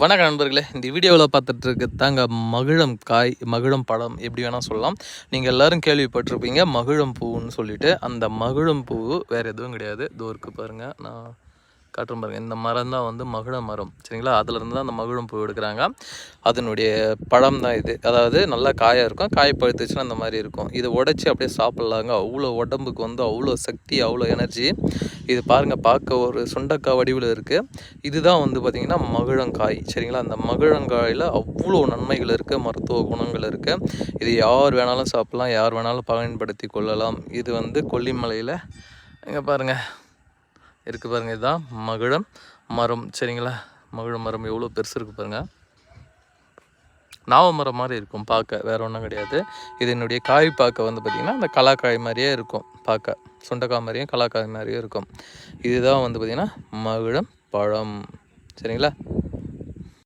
வணக்கம் நண்பர்களே, இந்த வீடியோவில் பார்த்துட்டு இருக்கிறதாங்க மகிழம் காய், மகிழம் பழம் எப்படி வேணால் சொல்லலாம். நீங்கள் எல்லோரும் கேள்விப்பட்டிருப்பீங்க மகிழம் பூன்னு சொல்லிட்டு. அந்த மகிழம் பூ வேறு எதுவும் கிடையாது. இதோ இருக்குது பாருங்கள், நான் காட்டுறேன் பாருங்கள். இந்த மரம் தான் வந்து மகிழ மரம், சரிங்களா? அதிலேருந்து தான் அந்த மகிழம் பூ எடுக்கிறாங்க. அதனுடைய பழம் தான் இது. அதாவது நல்லா காயாக இருக்கும். காய் பழுத்துச்சுன்னா அந்த மாதிரி இருக்கும். இதை உடச்சி அப்படியே சாப்பிட்லாங்க. அவ்வளோ உடம்புக்கு வந்து அவ்வளோ சக்தி, அவ்வளோ எனர்ஜி. இது பாருங்கள், பார்க்க ஒரு சுண்டக்காய் வடிவில் இருக்குது. இதுதான் வந்து பார்த்திங்கன்னா மகிழங்காய், சரிங்களா? அந்த மகிழங்காயில் அவ்வளோ நன்மைகள் இருக்குது, மருத்துவ குணங்கள் இருக்குது. இது யார் வேணாலும் சாப்பிட்லாம், யார் வேணாலும் பயன்படுத்தி கொள்ளலாம். இது வந்து கொல்லிமலையில் இங்கே பாருங்கள் இருக்குது பாருங்கள். இதுதான் மகிழம் மரம், சரிங்களா? மகிழ மரம் எவ்வளோ பெருசு இருக்குது பாருங்கள். நாவ மரம் மாதிரி இருக்கும் பார்க்க, வேறு ஒன்றும் கிடையாது. இது என்னுடைய காய் பார்க்க வந்து பார்த்திங்கன்னா அந்த கலாக்காய் மாதிரியே இருக்கும் பார்க்க. சுண்டைக்காய் மாதிரியும் கலாக்காய் மாதிரியும் இருக்கும். இதுதான் வந்து பார்த்திங்கன்னா மகிழம் பழம், சரிங்களா?